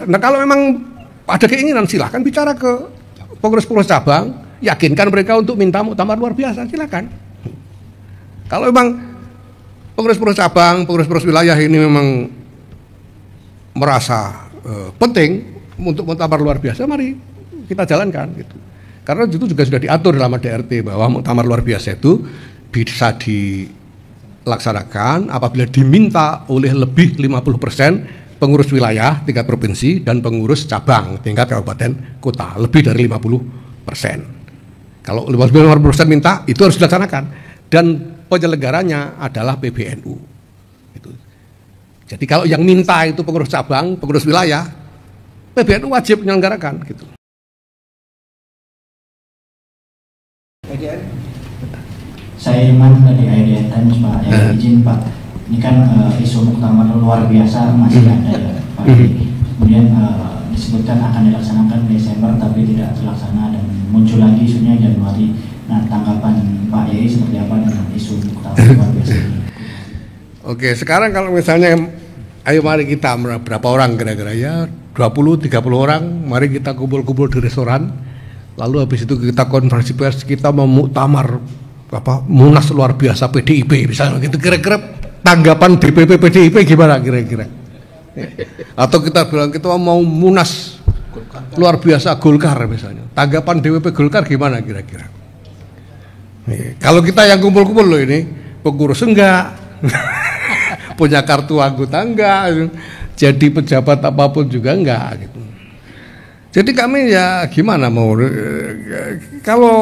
Nah kalau memang ada keinginan silahkan bicara ke pengurus-pengurus cabang, yakinkan mereka untuk minta muktamar luar biasa, silakan. Kalau memang pengurus-pengurus cabang, pengurus-pengurus wilayah ini memang merasa penting untuk muktamar luar biasa, mari kita jalankan gitu. Karena itu juga sudah diatur dalam ADRT bahwa muktamar luar biasa itu bisa dilaksanakan apabila diminta oleh lebih 50% pengurus wilayah tingkat provinsi dan pengurus cabang tingkat kabupaten kota, lebih dari 50%. Kalau 50% minta, itu harus dilaksanakan dan penyelenggaranya adalah PBNU. Gitu. Jadi kalau yang minta itu pengurus cabang, pengurus wilayah, PBNU wajib menyelenggarakan gitu. Saya Iman dari IDN Times Pak, izin Pak, ini kan isu muktamar luar biasa masih ada ya Pak. Kemudian disebutkan akan dilaksanakan Desember tapi tidak terlaksana dan muncul lagi isunya Januari. Nah tanggapan Pak Yai seperti apa dengan isu muktamar luar biasa ini? Oke, sekarang kalau misalnya ayo mari kita berapa orang kira-kira ya 20-30 orang, mari kita kumpul-kumpul di restoran. Lalu habis itu kita konferensi pers, kita mau muktamar munas luar biasa PDIP misalnya gitu, kira-kira tanggapan DPP PDIP gimana kira-kira? Atau kita bilang kita mau munas luar biasa Golkar misalnya, tanggapan DPP Golkar gimana kira-kira? Kalau kita yang kumpul-kumpul loh ini, pengurus enggak, punya kartu anggota enggak, jadi pejabat apapun juga enggak gitu. Jadi kami ya gimana mau, kalau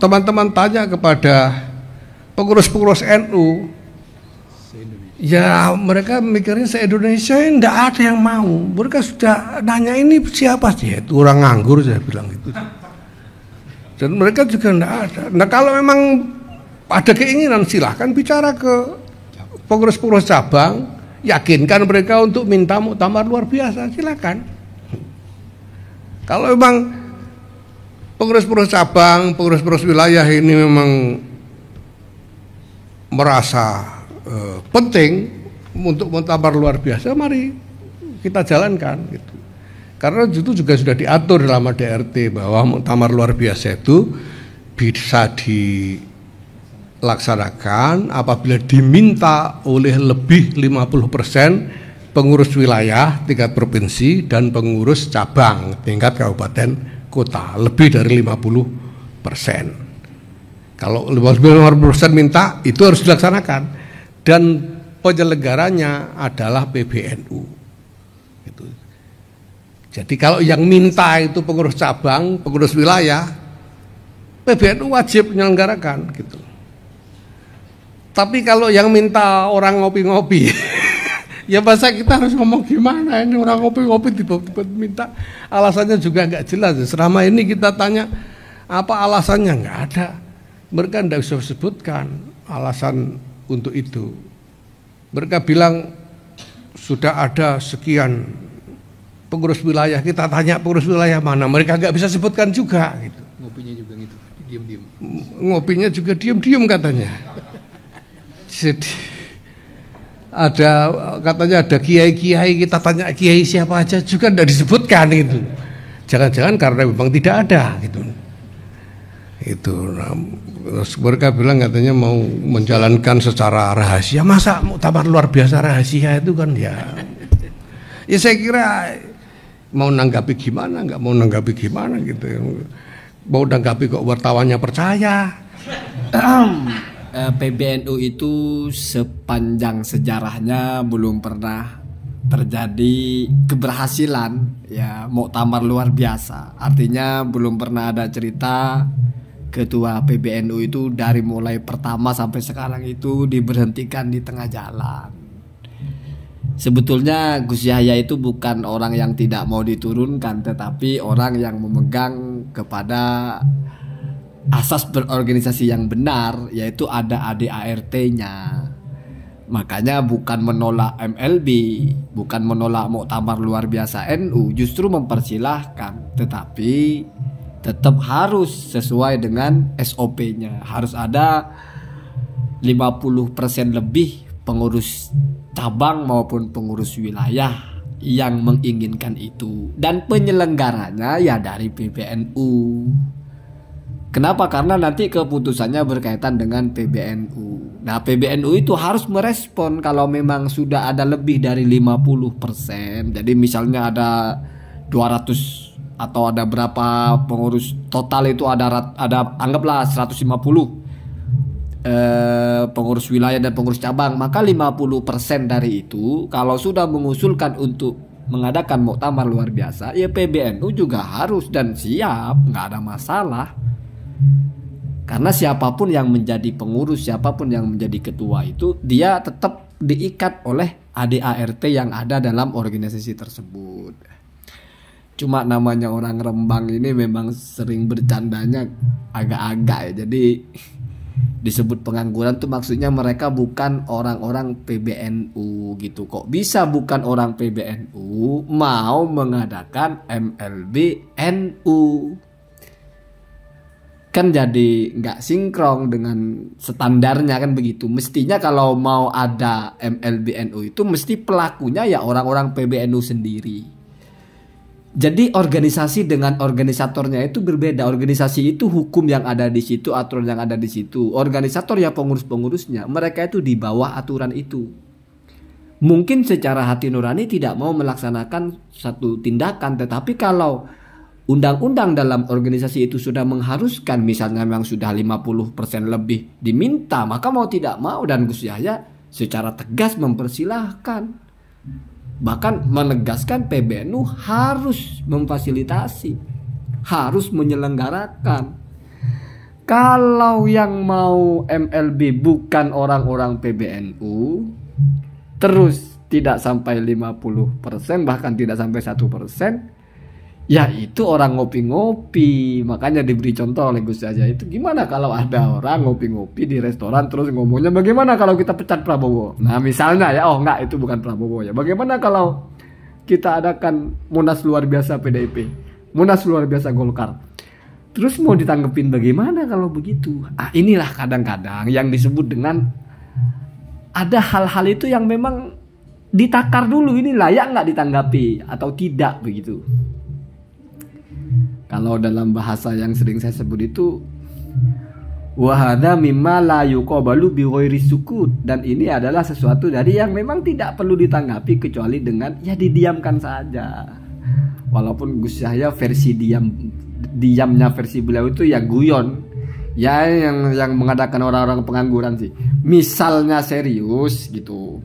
teman-teman tanya kepada pengurus-pengurus NU, ya mereka mikirnya se-Indonesia enggak ada yang mau. Mereka sudah nanya ini siapa sih, itu orang nganggur saya bilang gitu. Dan mereka juga enggak ada. Nah kalau memang ada keinginan silahkan bicara ke pengurus-pengurus cabang, yakinkan mereka untuk minta muktamar luar biasa, silakan. Kalau memang pengurus-pengurus cabang, pengurus-pengurus wilayah ini memang merasa penting untuk muktamar luar biasa, mari kita jalankan gitu. Karena itu juga sudah diatur dalam ADRT bahwa muktamar luar biasa itu bisa dilaksanakan apabila diminta oleh lebih 50% pengurus wilayah tingkat provinsi dan pengurus cabang tingkat kabupaten kota, lebih dari 50%. Kalau 50% minta, itu harus dilaksanakan dan penyelenggaranya adalah PBNU. Gitu. Jadi kalau yang minta itu pengurus cabang, pengurus wilayah, PBNU wajib menyelenggarakan gitu. Tapi kalau yang minta orang ngopi-ngopi ya masa kita harus ngomong gimana, ini orang ngopi-ngopi tiba-tiba minta, alasannya juga nggak jelas. Selama ini kita tanya apa alasannya, nggak ada. Mereka tidak bisa sebutkan alasan untuk itu. Mereka bilang sudah ada sekian pengurus wilayah, kita tanya pengurus wilayah mana, mereka nggak bisa sebutkan juga gitu. Ngopinya juga gitu, diam-diam. Ngopinya juga diam-diam katanya. Jadi ada katanya ada kiai-kiai, kita tanya kiai siapa aja juga tidak disebutkan itu. Jangan-jangan karena memang tidak ada gitu. Itu terus mereka bilang katanya mau menjalankan secara rahasia. Masa muktamar luar biasa rahasia itu kan ya. Ya saya kira mau nanggapi gimana, nggak mau nanggapi gimana gitu. Mau nanggapi kok wartawannya percaya. PBNU itu sepanjang sejarahnya belum pernah terjadi keberhasilan ya muktamar luar biasa. Artinya belum pernah ada cerita ketua PBNU itu dari mulai pertama sampai sekarang itu diberhentikan di tengah jalan. Sebetulnya Gus Yahya itu bukan orang yang tidak mau diturunkan, tetapi orang yang memegang kepada asas berorganisasi yang benar, yaitu ada ADART-nya. Makanya bukan menolak MLB, bukan menolak muktamar luar biasa NU, justru mempersilahkan, tetapi tetap harus sesuai dengan SOP-nya. Harus ada 50% lebih pengurus cabang maupun pengurus wilayah yang menginginkan itu, dan penyelenggaranya ya dari PBNU. Kenapa? Karena nanti keputusannya berkaitan dengan PBNU. Nah, PBNU itu harus merespon kalau memang sudah ada lebih dari 50%. Jadi misalnya ada 200 atau ada berapa pengurus total itu ada anggaplah 150 pengurus wilayah dan pengurus cabang, maka 50% dari itu kalau sudah mengusulkan untuk mengadakan muktamar luar biasa, ya PBNU juga harus dan siap, nggak ada masalah. Karena siapapun yang menjadi pengurus, siapapun yang menjadi ketua itu, dia tetap diikat oleh ADART yang ada dalam organisasi tersebut. Cuma namanya orang Rembang ini memang sering bercandanya agak-agak ya. Jadi disebut pengangguran tuh maksudnya mereka bukan orang-orang PBNU gitu. Kok bisa bukan orang PBNU mau mengadakan MLBNU? Kan jadi nggak sinkron dengan standarnya kan begitu. Mestinya kalau mau ada MLBNU itu mesti pelakunya ya orang-orang PBNU sendiri. Jadi organisasi dengan organisatornya itu berbeda. Organisasi itu hukum yang ada di situ, aturan yang ada di situ. Organisator ya pengurus-pengurusnya, mereka itu di bawah aturan itu. Mungkin secara hati nurani tidak mau melaksanakan satu tindakan, tetapi kalau undang-undang dalam organisasi itu sudah mengharuskan, misalnya memang sudah 50% lebih diminta, maka mau tidak mau dan Gus Yahya secara tegas mempersilahkan, bahkan menegaskan PBNU harus memfasilitasi, harus menyelenggarakan. Kalau yang mau MLB bukan orang-orang PBNU, terus tidak sampai 50%, bahkan tidak sampai 1%, ya itu orang ngopi-ngopi. Makanya diberi contoh oleh Gus Yahya itu, gimana kalau ada orang ngopi-ngopi di restoran terus ngomongnya bagaimana kalau kita pecat Prabowo. Nah misalnya ya, oh enggak itu bukan Prabowo ya. Bagaimana kalau kita adakan Munas luar biasa PDIP, Munas luar biasa Golkar. Terus mau ditanggepin bagaimana kalau begitu? Inilah kadang-kadang yang disebut dengan ada hal-hal itu yang memang ditakar dulu, ini layak nggak ditanggapi atau tidak begitu. Kalau dalam bahasa yang sering saya sebut itu wahada mimma la yuqabalu bi ghairi sukut, dan ini adalah sesuatu dari yang memang tidak perlu ditanggapi kecuali dengan ya didiamkan saja. Walaupun Gus Yahya versi diamnya versi beliau itu ya guyon. Ya yang mengadakan orang-orang pengangguran sih. Misalnya serius gitu.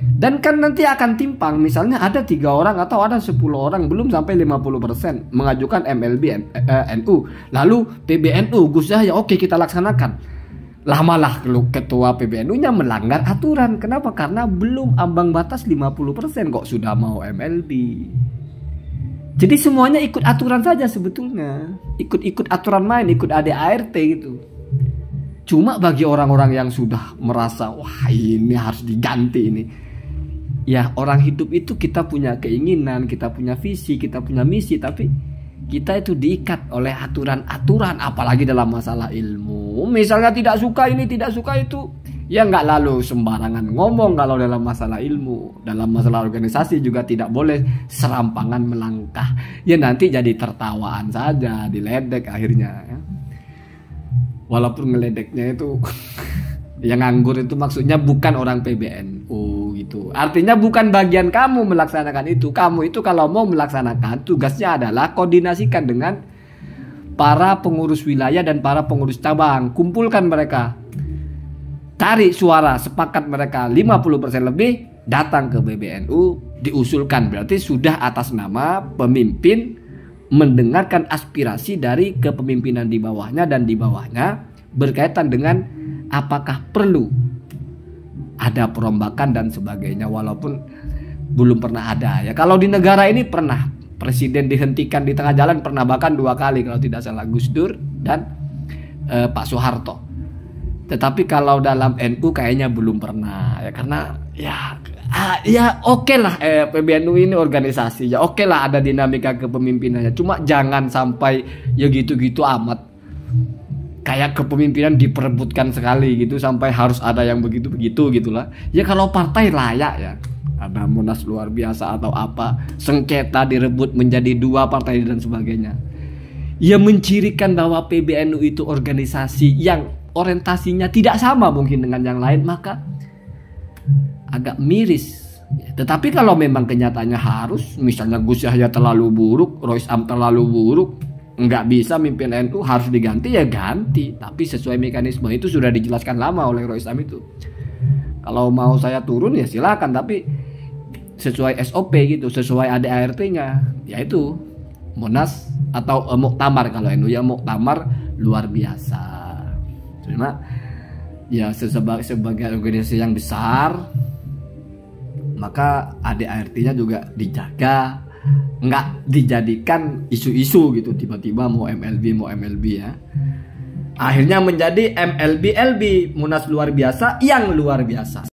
Dan kan nanti akan timpang, misalnya ada 3 orang atau ada 10 orang belum sampai 50% mengajukan MLBNU. Lalu PBNU Gus Yahya oke kita laksanakan. Lamalah ketua PBNU-nya melanggar aturan. Kenapa? Karena belum ambang batas 50% kok sudah mau MLB. Jadi semuanya ikut aturan saja sebetulnya. Ikut aturan main, ikut ADART gitu. Cuma bagi orang-orang yang sudah merasa wah ini harus diganti ini. Ya orang hidup itu kita punya keinginan, kita punya visi, kita punya misi, tapi kita itu diikat oleh aturan-aturan, apalagi dalam masalah ilmu. Misalnya tidak suka ini, tidak suka itu, ya nggak lalu sembarangan ngomong kalau dalam masalah ilmu. Dalam masalah organisasi juga tidak boleh serampangan melangkah. Ya nanti jadi tertawaan saja, diledek akhirnya. Walaupun ngeledeknya itu yang nganggur itu maksudnya bukan orang PBNU gitu. Artinya bukan bagian kamu melaksanakan itu. Kamu itu kalau mau melaksanakan tugasnya adalah koordinasikan dengan para pengurus wilayah dan para pengurus cabang. Kumpulkan mereka. Cari suara, sepakat mereka 50% lebih, datang ke PBNU, diusulkan. Berarti sudah atas nama pemimpin mendengarkan aspirasi dari kepemimpinan di bawahnya, dan di bawahnya berkaitan dengan apakah perlu ada perombakan dan sebagainya, walaupun belum pernah ada ya. Kalau di negara ini pernah presiden dihentikan di tengah jalan, pernah bahkan 2 kali kalau tidak salah, Gus Dur dan Pak Soeharto. Tetapi kalau dalam NU kayaknya belum pernah ya, karena ya oke lah PBNU ini organisasi ya, oke lah ada dinamika kepemimpinannya, cuma jangan sampai ya gitu-gitu amat. Kayak kepemimpinan diperebutkan sekali gitu sampai harus ada yang begitu-begitu gitulah. Ya kalau partai layak ya. ada Munas luar biasa atau apa, sengketa direbut menjadi 2 partai dan sebagainya. Ya mencirikan bahwa PBNU itu organisasi yang orientasinya tidak sama mungkin dengan yang lain, maka agak miris. Tetapi kalau memang kenyataannya harus, misalnya Gus Yahya terlalu buruk, Rois Am terlalu buruk, nggak bisa mimpin NU, harus diganti ya ganti. Tapi sesuai mekanisme itu sudah dijelaskan lama oleh Rois Am itu. Kalau mau saya turun ya silakan, tapi sesuai SOP gitu, sesuai ADART-nya, yaitu Munas atau Muktamar. Kalau NU ya Muktamar luar biasa. Cuma ya sebagai organisasi yang besar, maka ADART-nya juga dijaga, nggak dijadikan isu-isu gitu tiba-tiba mau MLB ya. Akhirnya menjadi MLB-LB, Munas luar biasa yang luar biasa.